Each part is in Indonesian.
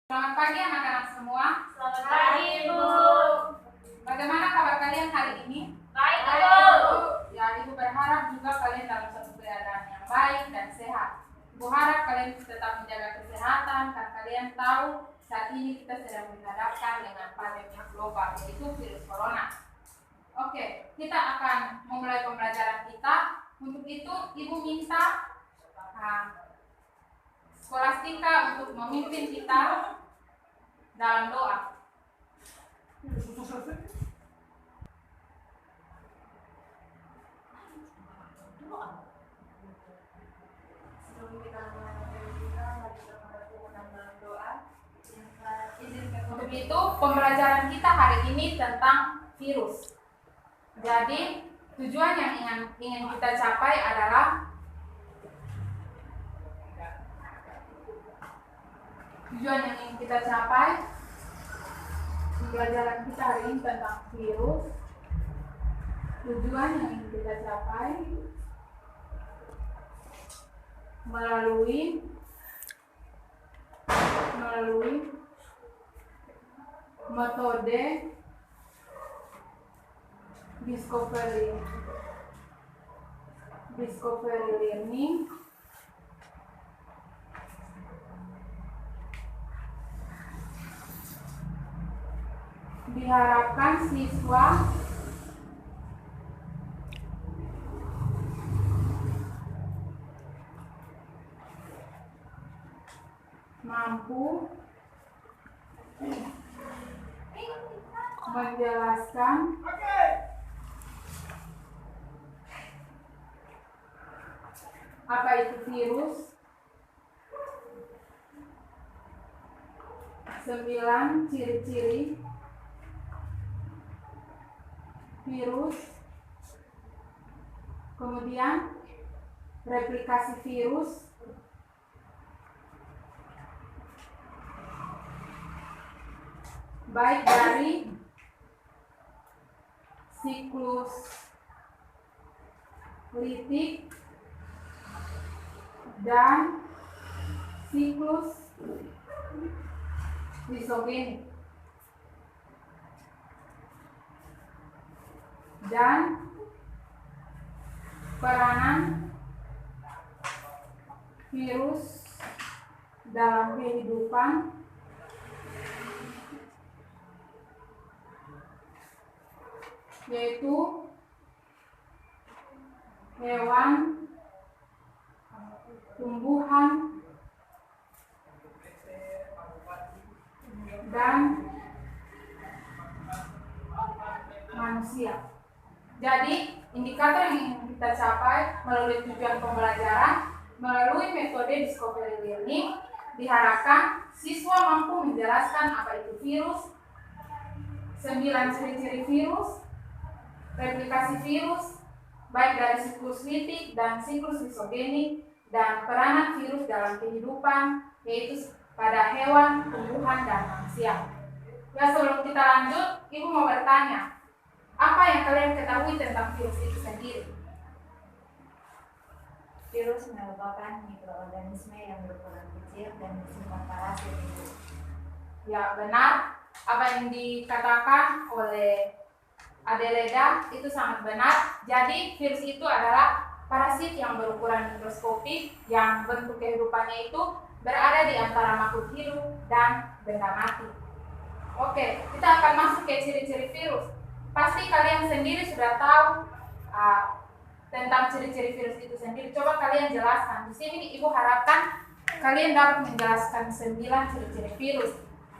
Selamat pagi anak-anak semua. Selamat pagi, Ibu. Bagaimana kabar kalian hari ini? Baik, Ibu. Ya, Ibu berharap juga kalian dalam satu keadaan yang baik dan sehat. Ibu harap kalian tetap menjaga kesehatan karena kalian tahu saat ini kita sedang dihadapkan dengan pandemi global, yaitu virus corona. Oke, kita akan memulai pembelajaran kita. Untuk itu, Ibu minta Skolastika untuk memimpin kita dalam doa. Sebelum kita dalam doa, untuk itu pembelajaran kita hari ini tentang virus. Jadi tujuan yang ingin kita capai adalah pembelajaran kita hari ini tentang virus. Tujuan yang ingin kita capai melalui metode discovery learning diharapkan siswa mampu menjelaskan apa itu virus, 9 ciri-ciri virus, kemudian replikasi virus, baik dari siklus litik dan siklus lisogenik, dan peranan virus dalam kehidupan yaitu hewan, tumbuhan, dan manusia. Jadi, indikator yang ingin kita capai melalui tujuan pembelajaran melalui metode discovery learning diharapkan siswa mampu menjelaskan apa itu virus, 9 ciri-ciri virus, replikasi virus, baik dari siklus litik dan siklus lisogenik, dan peranan virus dalam kehidupan, yaitu pada hewan, tumbuhan, dan manusia. Ya, sebelum kita lanjut, Ibu mau bertanya, apa yang kalian ketahui tentang virus itu sendiri? Virus merupakan mikroorganisme yang berukuran kecil dan bersifat parasit. Ya, benar. Apa yang dikatakan oleh Adeleda itu sangat benar. Jadi virus itu adalah parasit yang berukuran mikroskopik yang bentuk kehidupannya itu berada di antara makhluk hidup dan benda mati. Oke, kita akan masuk ke ciri-ciri virus. Pasti kalian sendiri sudah tahu tentang ciri-ciri virus itu sendiri. Coba kalian jelaskan. Di sini Ibu harapkan kalian dapat menjelaskan 9 ciri-ciri virus.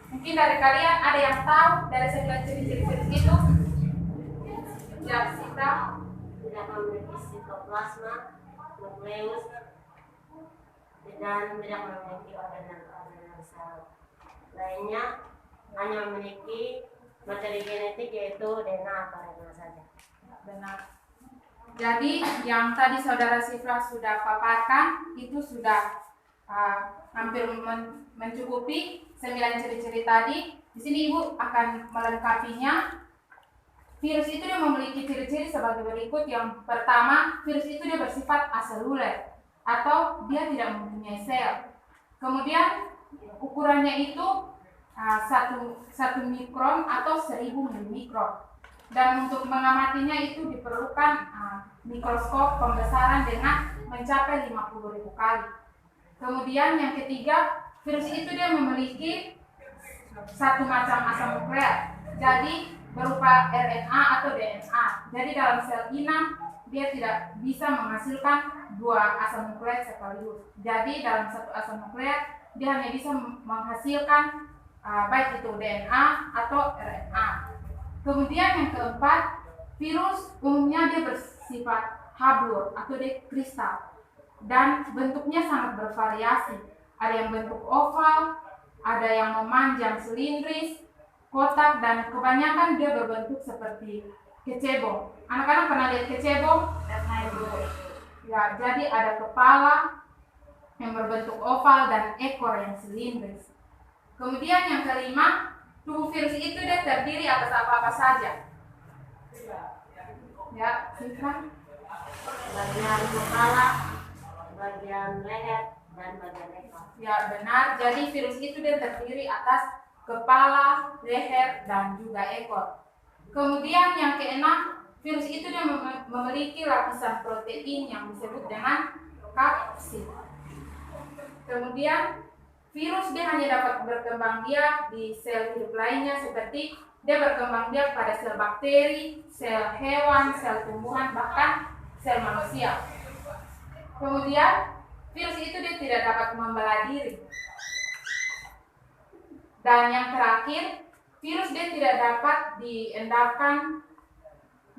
Mungkin dari kalian ada yang tahu dari 9 ciri-ciri virus itu? Ya, Sita. Tidak memiliki sitoplasma, nukleus, dan tidak memiliki organel sel lainnya, hanya memiliki materi genetik yaitu DNA atau RNA saja. Benar. Jadi yang tadi Saudara Sifra sudah paparkan itu sudah hampir mencukupi 9 ciri-ciri tadi. Di sini Ibu akan melengkapinya. Virus itu dia memiliki ciri-ciri sebagai berikut. Yang pertama, virus itu dia bersifat aseluler atau dia tidak mempunyai sel. Kemudian ukurannya itu 1 mikron atau 1000 milimikron. Dan untuk mengamatinya itu diperlukan mikroskop pembesaran dengan mencapai 50.000 kali. Kemudian yang ketiga, virus itu dia memiliki satu macam asam nukleat, jadi berupa RNA atau DNA. Jadi dalam sel inang dia tidak bisa menghasilkan 2 asam nukleat sekaligus. Jadi dalam satu asam nukleat dia hanya bisa menghasilkan baik itu DNA atau RNA. Kemudian yang keempat, virus umumnya dia bersifat hablur atau dia kristal dan bentuknya sangat bervariasi. Ada yang bentuk oval, ada yang memanjang silindris, kotak, dan kebanyakan dia berbentuk seperti kecebong. Anak-anak pernah lihat kecebong? Ya, jadi ada kepala yang berbentuk oval dan ekor yang silindris. Kemudian yang kelima, tubuh virus itu dia terdiri atas apa-apa saja. Ya, Citra? Bagian kepala, bagian leher, dan bagian ekor. Ya, benar. Jadi virus itu dia terdiri atas kepala, leher, dan juga ekor. Kemudian yang keenam, virus itu dia memiliki lapisan protein yang disebut dengan kapsid. Kemudian virus dia hanya dapat berkembang biak di sel hidup lainnya, seperti dia berkembang biak pada sel bakteri, sel hewan, sel tumbuhan, bahkan sel manusia. Kemudian virus itu dia tidak dapat membelah diri. Dan yang terakhir, virus dia tidak dapat diendapkan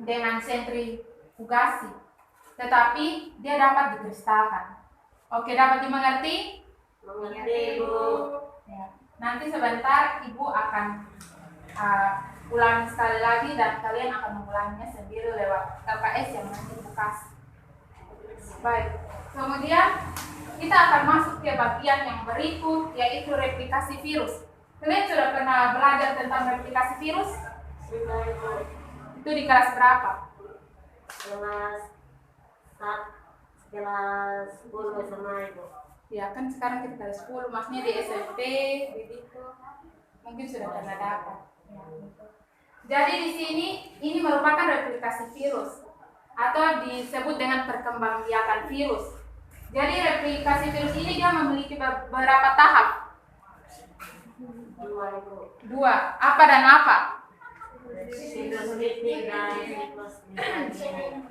dengan sentrifugasi, tetapi dia dapat dikristalkan. Oke, dapat dimengerti? Mengerti, Bu. Ya. Nanti sebentar Ibu akan ulangi sekali lagi dan kalian akan mengulanginya sendiri lewat LKS yang nanti Ibu kasih. Baik, kemudian kita akan masuk ke bagian yang berikut, yaitu replikasi virus. Kalian sudah pernah belajar tentang replikasi virus? Sudah, Ibu. Itu di kelas berapa? Kelas 10 sama Ibu. Ya kan sekarang kita kelas 10, maksudnya di SMP, begitu. Mungkin sudah pernah dapat. Ya, gitu. Jadi di sini ini merupakan replikasi virus atau disebut dengan perkembangbiakan virus. Jadi replikasi virus ini dia memiliki beberapa tahap. 2, Ibu. 2. Apa dan apa? Siklus litik dan siklus division.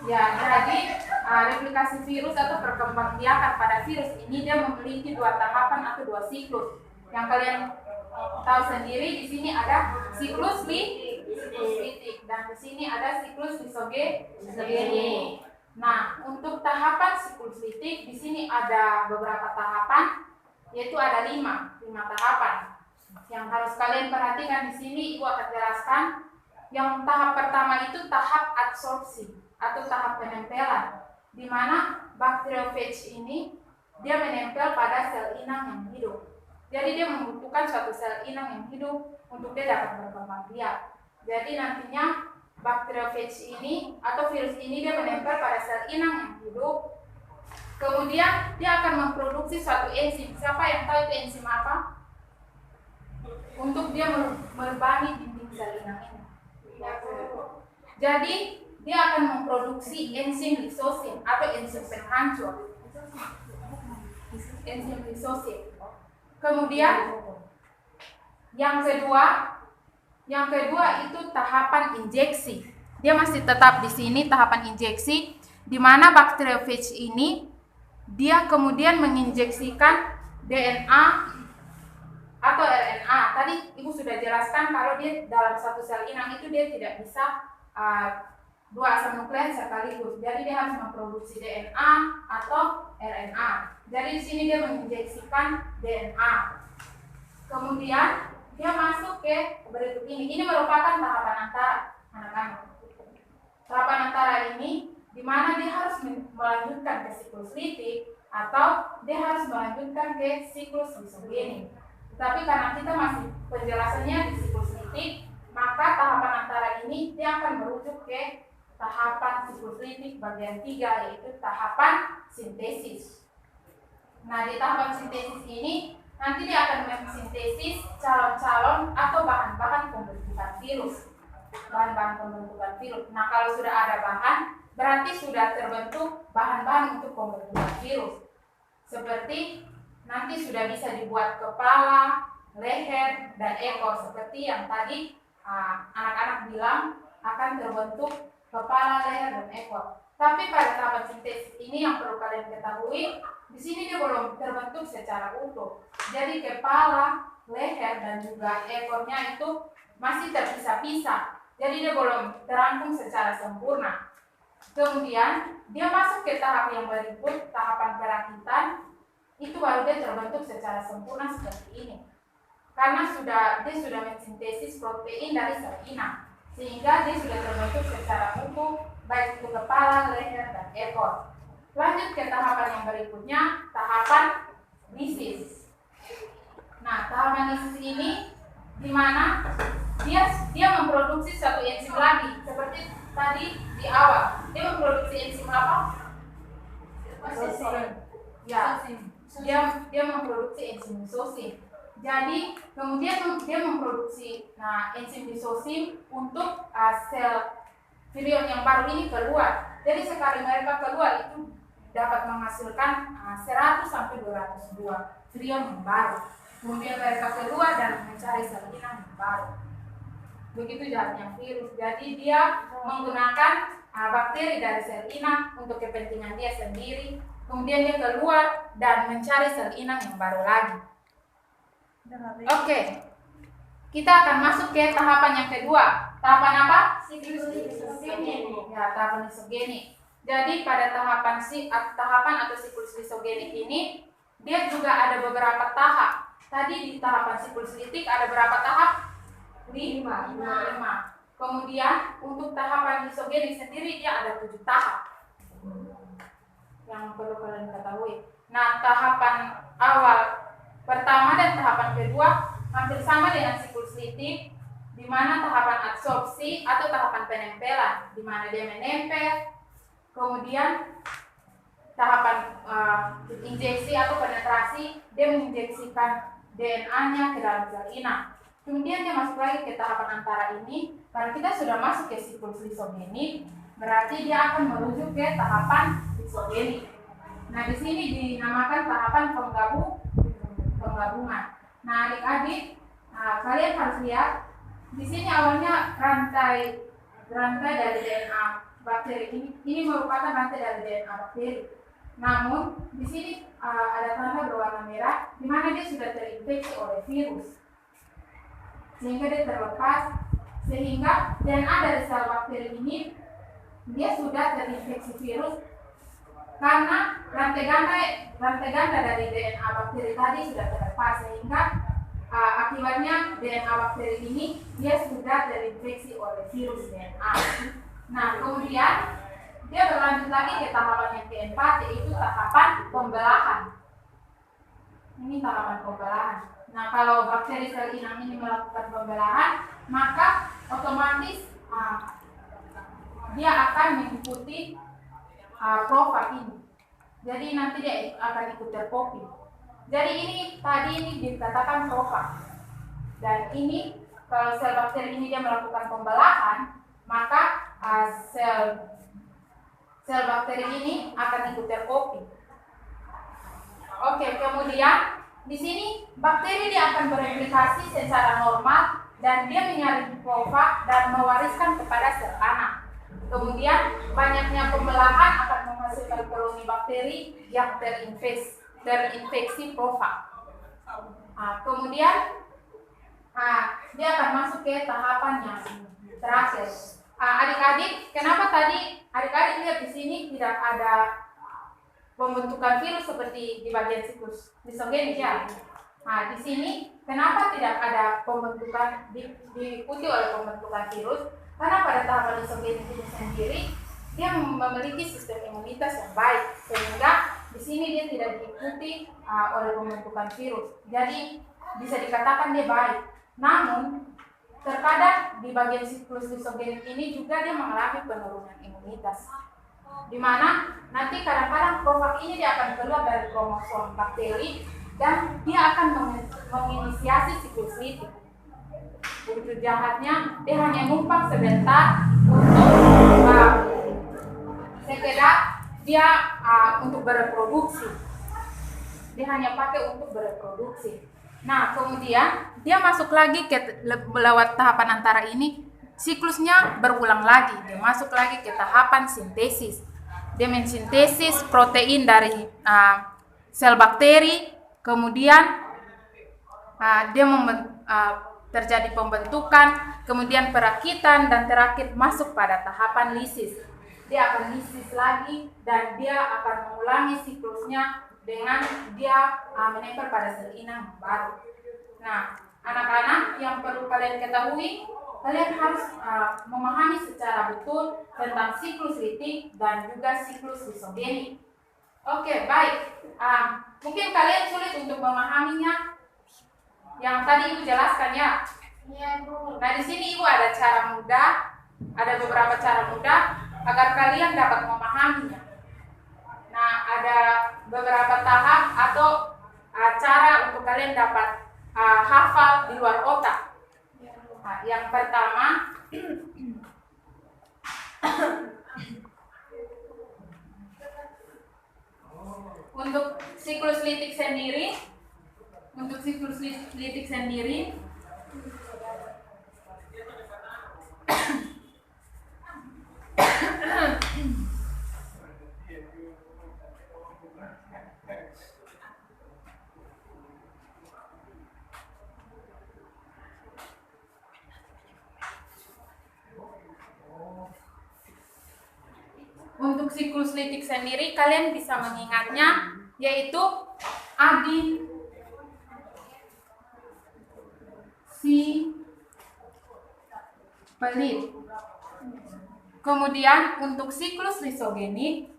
Ya, jadi replikasi virus atau perkembangbiakan pada virus ini dia memiliki 2 tahapan atau 2 siklus. Yang kalian tahu sendiri, di sini ada siklus litik dan di sini ada siklus lisogeni. Nah, untuk tahapan siklus litik di sini ada beberapa tahapan, yaitu ada 5 tahapan. Yang harus kalian perhatikan di sini, Ibu akan jelaskan. Yang tahap pertama itu tahap adsorpsi atau tahap penempelan, di mana bakteriofage ini dia menempel pada sel inang yang hidup. Jadi dia membutuhkan suatu sel inang yang hidup untuk dia dapat berkembang biak. Jadi nantinya bakteriofage ini atau virus ini dia menempel pada sel inang yang hidup. Kemudian dia akan memproduksi suatu enzim. Siapa yang tahu itu enzim apa? Untuk dia melubangi dinding sel inang ini. Jadi dia akan memproduksi enzim lisosim atau enzim penghancur. Enzim lisosim. Kemudian yang kedua itu tahapan injeksi. Dia masih tetap di sini tahapan injeksi, di mana bakteriofage ini dia kemudian menginjeksikan DNA atau RNA. Tadi Ibu sudah jelaskan kalau dia dalam satu sel inang itu dia tidak bisa 2 asam nukleat sekaligus. Jadi dia harus memproduksi DNA atau RNA. Jadi di sini dia menginjeksikan DNA. Kemudian dia masuk ke berikut ini. Ini merupakan tahapan antara anak-anak. Tahapan antara ini di mana dia harus melanjutkan ke siklus litik atau dia harus melanjutkan ke siklus lisogeni. Tapi karena kita masih penjelasannya di siklus litik, maka tahapan antara ini dia akan merujuk ke tahapan siklus litik bagian 3, yaitu tahapan sintesis. Nah, di tahapan sintesis ini nanti dia akan mensintesis calon tentang pembentukan virus. Nah, kalau sudah ada bahan, berarti sudah terbentuk bahan-bahan untuk pembentukan virus. Seperti nanti sudah bisa dibuat kepala, leher, dan ekor. Seperti yang tadi anak-anak bilang akan terbentuk kepala, leher, dan ekor. Tapi pada tahapan sintesis ini yang perlu kalian ketahui, di sini dia belum terbentuk secara utuh. Jadi kepala, leher, dan juga ekornya itu masih terpisah-pisah. Jadi dia belum terangkum secara sempurna. Kemudian dia masuk ke tahap yang berikut, tahapan perakitan. Itu baru dia terbentuk secara sempurna seperti ini. Karena dia sudah mensintesis protein dari sel inang, sehingga dia sudah terbentuk secara utuh, baik itu kepala, leher, dan ekor. Lanjut ke tahapan yang berikutnya, tahapan lisis. Nah, tahapan lisis ini di mana dia memproduksi satu enzim lagi, seperti tadi di awal. Dia memproduksi enzim apa? Ya, dia memproduksi enzim lisosim. Jadi kemudian dia memproduksi enzim lisosim untuk sel virion yang baru ini keluar. Jadi sekali mereka keluar itu dapat menghasilkan 100 sampai 200 buah virion yang baru. Kemudian mereka keluar dan mencari sel inang yang baru. Begitu jalannya virus. Jadi dia menggunakan bakteri dari sel inang untuk kepentingan dia sendiri. Kemudian dia keluar dan mencari sel inang yang baru lagi. Oke. Kita akan masuk ke tahapan yang kedua. Tahapan apa? Lisogenik. Ya, tahapan lisogenik. Jadi pada tahapan atau siklus lisogenik ini dia juga ada beberapa tahap. Tadi di tahapan siklus litik ada berapa tahap? 5. Kemudian untuk tahapan lisogenik sendiri dia ada 7 tahap yang perlu kalian ketahui. Nah, tahapan awal pertama dan tahapan kedua hampir sama dengan siklus litik, di mana tahapan adsorpsi atau tahapan penempelan, di mana dia menempel. Kemudian tahapan injeksi atau penetrasi, dia menginjeksikan DNA-nya ke dalam sel inang. Kemudian dia masuk lagi ke tahapan antara ini. Kalau kita sudah masuk ke siklus lisogenik, berarti dia akan merujuk ke tahapan lisogenik. Nah, di sini dinamakan tahapan penggabungan. Nah, adik-adik, kalian harus lihat di sini awalnya rantai dari DNA bakteri ini merupakan rantai dari DNA bakteri. Namun di sini ada tanda berwarna merah di mana dia sudah terinfeksi oleh virus, sehingga dia terlepas, sehingga DNA dari sel bakteri ini dia sudah terinfeksi virus karena rantai ganda dari DNA bakteri tadi sudah terlepas, sehingga akibatnya DNA bakteri ini dia sudah terinfeksi oleh virus DNA. Nah, kemudian dia berlanjut lagi ke tahapan yang keempat, yaitu tahapan pembelahan. Ini tahapan pembelahan. Nah, kalau bakteri sel inang ini melakukan pembelahan, maka otomatis dia akan mengikuti profag ini. Jadi nanti dia akan ikut terkopi. Jadi ini dikatakan profag. Dan ini kalau sel bakteri ini dia melakukan pembelahan, maka sel bakteri ini akan ikut terkopi. Oke, kemudian di sini bakteri dia akan bereplikasi secara normal dan dia menyaring profag dan mewariskan kepada sel anak. Kemudian banyaknya pembelahan akan menghasilkan koloni bakteri yang terinfeksi profag. Kemudian dia akan masuk ke tahapan yang terakhir. Adik-adik, kenapa tadi adik-adik lihat di sini tidak ada pembentukan virus seperti di bagian siklus lisogenik ya? Di sini kenapa tidak ada pembentukan diikuti oleh pembentukan virus? Karena pada tahapan lisogenik ini sendiri dia memiliki sistem imunitas yang baik, sehingga di sini dia tidak diikuti oleh pembentukan virus. Jadi bisa dikatakan dia baik. Namun terkadang di bagian siklus lisogenik ini juga dia mengalami penurunan imunitas, di mana nanti kadang-kadang profag ini dia akan keluar dari kromosom bakteri dan dia akan menginisiasi siklus litik. begitu jahatnya, dia hanya numpang sebentar untuk sekedar dia untuk bereproduksi. Dia hanya pakai untuk bereproduksi. Nah, kemudian dia masuk lagi ke lewat tahapan antara ini, siklusnya berulang lagi. Dia masuk lagi ke tahapan sintesis. Dia mensintesis protein dari sel bakteri, kemudian dia terjadi pembentukan, kemudian perakitan, dan terakhir masuk pada tahapan lisis. Dia akan lisis lagi dan dia akan mengulangi siklusnya dengan dia menempel pada sel inang baru. Nah, anak-anak, yang perlu kalian ketahui, kalian harus memahami secara betul tentang siklus litik dan juga siklus lisogenik. Oke, baik. Mungkin kalian sulit untuk memahaminya. Yang tadi Ibu jelaskan ya. Iya, Bu. Nah, di sini Ibu ada cara mudah, ada beberapa cara mudah agar kalian dapat memahaminya. Nah, ada beberapa tahap atau cara untuk kalian dapat hafal di luar otak. Nah, yang pertama, untuk siklus litik sendiri, kalian bisa mengingatnya, yaitu adin, si, pelit. Kemudian untuk siklus lisogenik,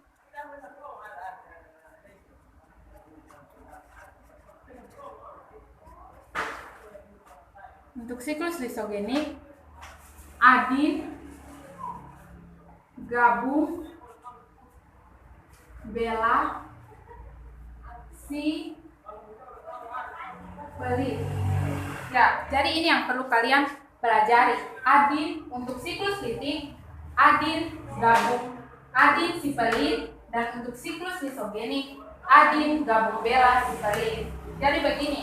adin, gabung, bela, si, pelit. Ya, jadi ini yang perlu kalian pelajari. Adin untuk siklus litik, adin, gabung, adin, si, pelit, dan untuk siklus lisogenik, adin, gabung, bela, si, pelit. Jadi begini,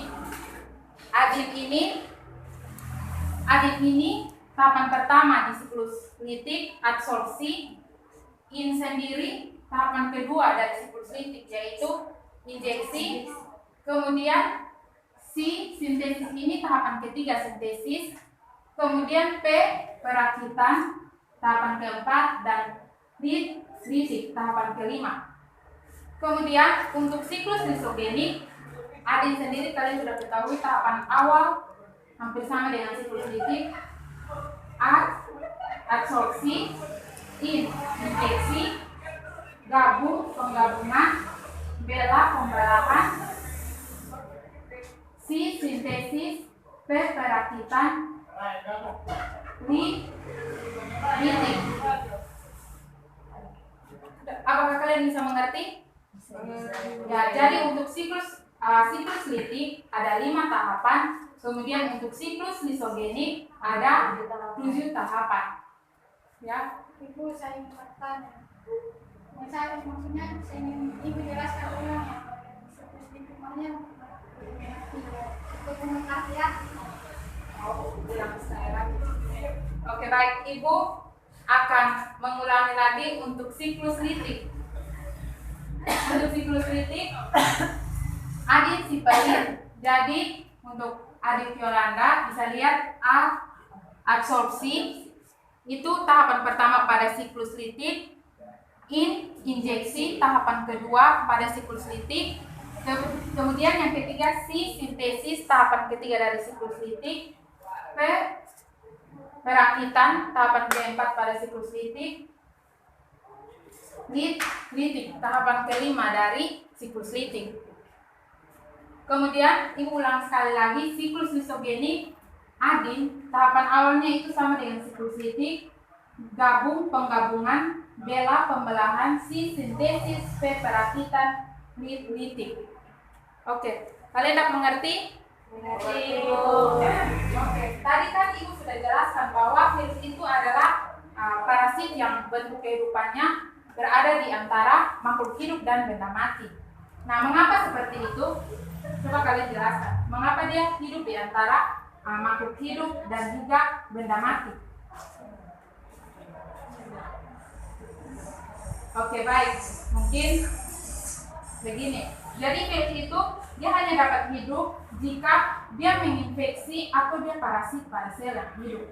adin ini tahapan pertama di siklus litik, adsorpsi. In sendiri tahapan kedua dari siklus litik, yaitu injeksi. Kemudian si, sintesis ini tahapan ketiga, sintesis. Kemudian P, perakitan, tahapan keempat, dan litik, tahapan kelima. Kemudian untuk siklus lisogenik, adin sendiri kalian sudah ketahui tahapan awal hampir sama dengan siklus litik. Adsorpsi, injeksi, gabung, penggabungan, bela, pembelahan, si, sintesis, P, perakitan, litik. Apakah kalian bisa mengerti? Ya, jadi untuk siklus litik ada 5 tahapan. Kemudian untuk siklus lisogenik ada 7 tahapan. Ya, Ibu, saya ingin bertanya. Maksudnya saya ingin Ibu jelaskan ulang ya. Siklus litik maknanya untuk mengerti ya. Oke, baik. Ibu akan mengulangi lagi untuk siklus litik. Untuk siklus litik, adin, si, pelit. Jadi untuk adik Yolanda bisa lihat adsorpsi itu tahapan pertama pada siklus litik. Injeksi tahapan kedua pada siklus litik. Kemudian yang ketiga si, sintesis tahapan ketiga dari siklus litik. P, perakitan tahapan keempat pada siklus litik. Litik tahapan kelima dari siklus litik. Kemudian Ibu ulang sekali lagi, siklus lisogenik adin tahapan awalnya itu sama dengan siklus litik. Gabung, penggabungan, bela, pembelahan, si, sintesis, P, perakitan, litik. Oke, kalian dapat mengerti? Mengerti, Bu. Oke, tadi kan Ibu kehidupannya berada di antara makhluk hidup dan benda mati. Nah, mengapa seperti itu? Coba kalian jelaskan. Mengapa dia hidup di antara makhluk hidup dan juga benda mati? Oke, baik. Mungkin begini. Jadi virus itu dia hanya dapat hidup jika dia menginfeksi atau dia parasit pada sel yang hidup.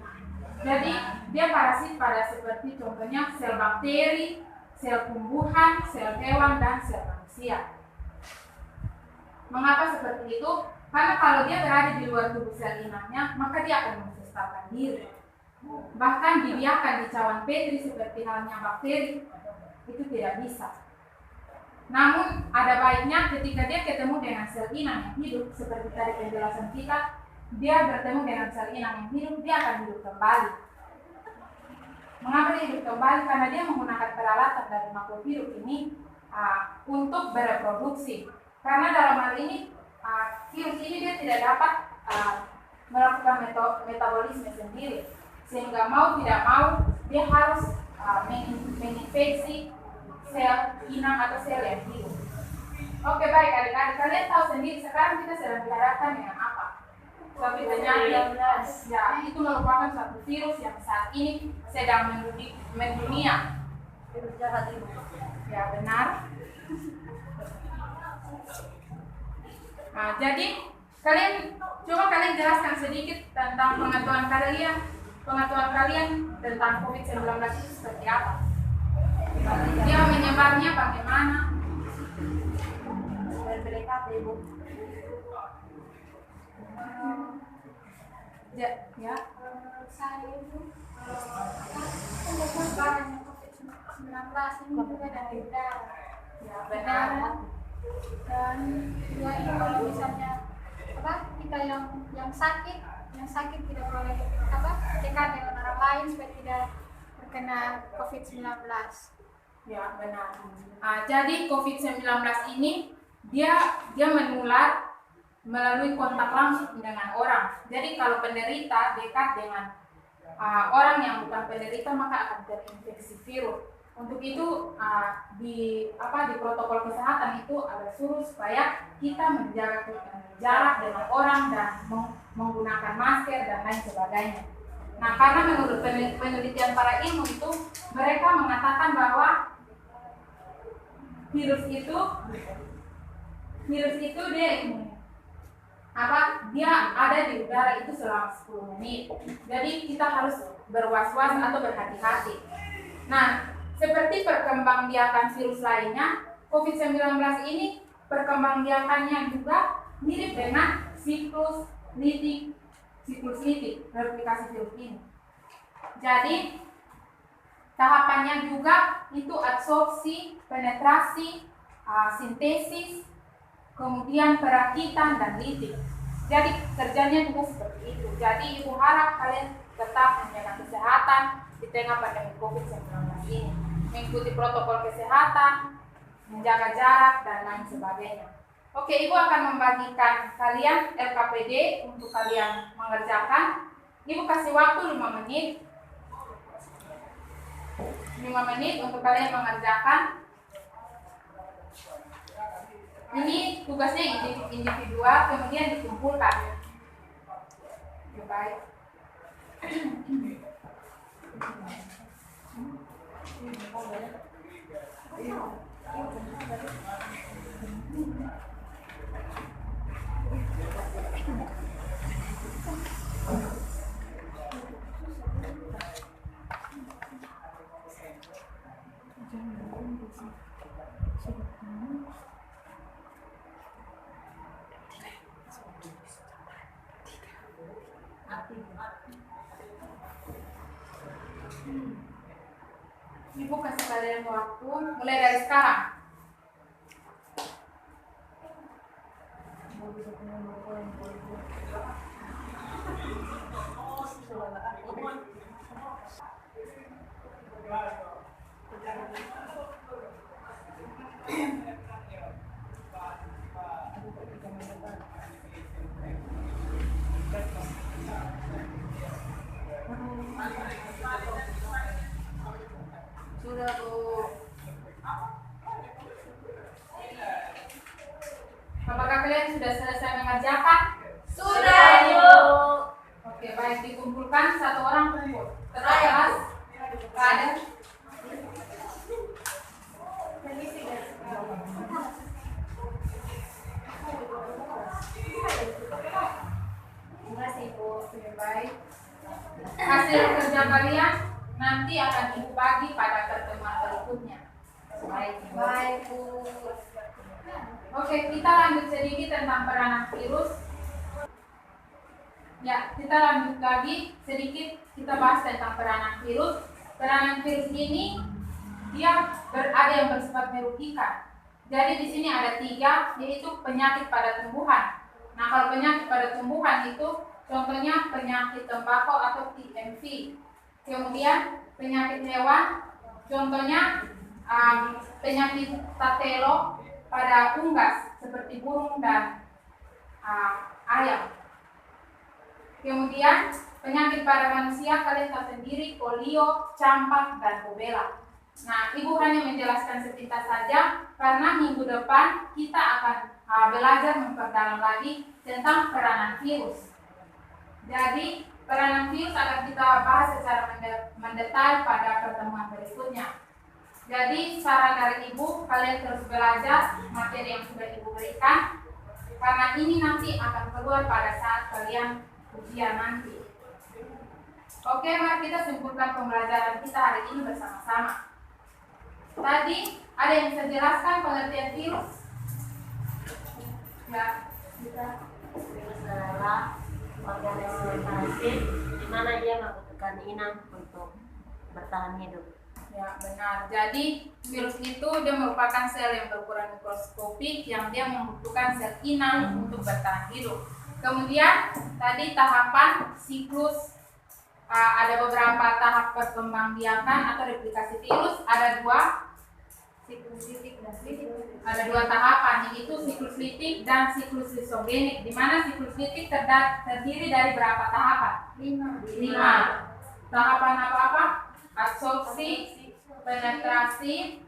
Jadi dia parasit pada seperti contohnya sel bakteri, sel tumbuhan, sel hewan, dan sel manusia. Mengapa seperti itu? Karena kalau dia berada di luar tubuh sel inangnya, maka dia akan memfestalkan diri. Bahkan dibiarkan di cawan Petri seperti halnya bakteri, itu tidak bisa. Namun ada baiknya ketika dia ketemu dengan sel inang yang hidup, seperti tadi penjelasan kita, dia bertemu dengan sel inang yang hidup, dia akan hidup kembali. Mengapa dia hidup kembali? Karena dia menggunakan peralatan dari makhluk hidup ini untuk bereproduksi. Karena dalam hal ini virus ini dia tidak dapat melakukan metabolisme sendiri, sehingga mau tidak mau dia harus menginfeksi sel inang atau sel yang hidup. Oke, baik adik-adik, kalian tahu sendiri sekarang kita sedang dihadapkan dengan apa? Suatu penyakit, ya, itu merupakan suatu virus yang saat ini sedang mendunia. Virus jahat itu. Ya, benar. Nah, jadi coba kalian jelaskan sedikit tentang pengetahuan kalian tentang COVID-19 itu seperti apa? Dia menyebarnya bagaimana? Berdekat, Ibu. Ya. Saya itu penyebaran COVID-19 ini juga dari udara. Ya, benar. Dan ya itu kalau misalnya kita yang sakit tidak boleh dekat dengan orang lain supaya tidak terkena COVID-19. Ya, benar. Jadi COVID-19 ini dia menular melalui kontak langsung dengan orang. Jadi kalau penderita dekat dengan orang yang bukan penderita, maka akan terinfeksi virus. Untuk itu di protokol kesehatan itu ada suruh supaya kita menjaga jarak dengan orang dan menggunakan masker dan lain sebagainya. Nah, karena menurut penelitian para ilmu itu, mereka mengatakan bahwa virus itu dia ada di udara itu selama 10 menit. Jadi kita harus berwas-was atau berhati-hati. Nah, seperti perkembangbiakan virus lainnya, COVID-19 ini perkembangbiakannya juga mirip dengan siklus litik, replikasi virus ini. Jadi tahapannya juga itu absorpsi, penetrasi, sintesis, kemudian perakitan dan litik. Jadi kerjanya juga seperti itu. Jadi Ibu harap kalian tetap menjaga kesehatan di tengah pandemi COVID-19 ini, mengikuti protokol kesehatan, menjaga jarak dan lain sebagainya. Oke, Ibu akan membagikan kalian LKPD untuk kalian mengerjakan. Ibu kasih waktu 5 menit. 5 menit untuk kalian mengerjakan. Ini tugasnya individual, kemudian dikumpulkan. Oke, baik. Ibu kasih kalian waktu mulai dari sekarang. Sudah, Bu. kasih Bu. Baik. Hasil kerja kalian nanti akan Ibu bagi pada pertemuan berikutnya. Baik, Bu. Oke, kita lanjut sedikit tentang peranan virus. Ya, kita lanjut lagi sedikit, kita bahas tentang peranan virus. Peranan virus ini dia ada yang bersifat merugikan. Jadi di sini ada 3, yaitu penyakit pada tumbuhan. Nah, kalau penyakit pada tumbuhan itu contohnya penyakit tembakau atau TMV. Kemudian penyakit hewan, contohnya penyakit tatelo pada unggas seperti burung dan ayam. Kemudian penyakit pada manusia kalian tahu sendiri, polio, campak, dan rubella. Nah, Ibu hanya menjelaskan sepintas saja karena minggu depan kita akan belajar memperdalam lagi tentang peranan virus. Jadi, peranan virus akan kita bahas secara mendetail pada pertemuan berikutnya. Jadi, saran dari Ibu, kalian terus belajar materi yang sudah Ibu berikan karena ini nanti akan keluar pada saat kalian ujian nanti. Oke, mari kita simpulkan pembelajaran kita hari ini bersama-sama. Tadi ada yang bisa jelaskan pengertian virus? Ya, bisa. Virus adalah organisme parasit di mana dia membutuhkan inang untuk bertahan hidup. Ya, benar. Jadi virus itu dia merupakan sel yang berukuran mikroskopik yang dia membutuhkan sel inang untuk bertahan hidup. Kemudian tadi tahapan siklus, ada beberapa tahap perkembangbiakan atau replikasi virus, ada 2 siklus litik dan ada 2 tahapan, yaitu siklus litik dan siklus lisogenik, di mana siklus litik terdiri dari berapa tahapan? 5. 5. Tahapan apa-apa? Absorpsi, penetrasi,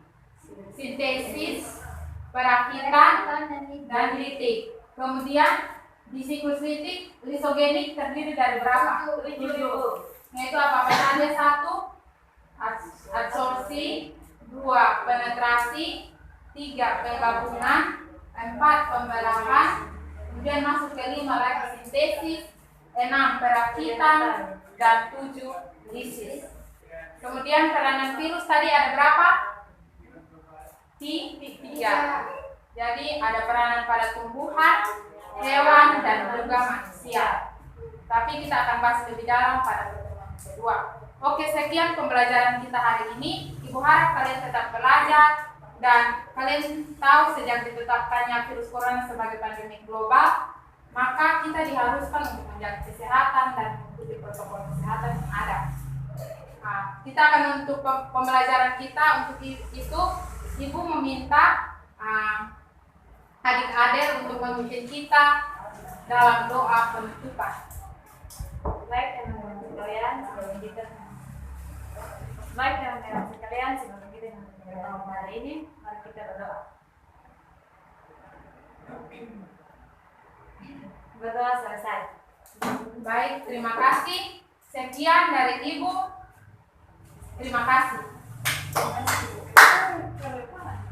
sintesis, perakitan, dan litik. Kemudian di siklus litik, lisogenik terdiri dari berapa? 7. Yaitu apa-apa saja? 1. Absorpsi, 2. Penetrasi, 3. Penggabungan, 4. Pembelahan, kemudian masuk ke 5 lagi sintesis, 6. Perakitan, dan 7. Lisis. Kemudian peranan virus tadi ada berapa? 3. Jadi ada peranan pada tumbuhan, hewan, dan juga manusia. Tapi kita akan bahas lebih dalam pada pertemuan kedua. Oke, sekian pembelajaran kita hari ini. Ibu harap kalian tetap belajar dan kalian tahu sejak ditetapkannya virus corona sebagai pandemi global, maka kita diharuskan untuk menjaga kesehatan dan mengikuti protokol kesehatan yang ada. Nah, kita akan untuk pembelajaran kita untuk itu, Ibu meminta adik-adik untuk memimpin kita dalam doa penutupan. Baik teman-teman sekalian, sebelum kita memulai hari ini, mari kita berdoa. Berdoa selesai. Baik, terima kasih. Sekian dari Ibu. Terima kasih.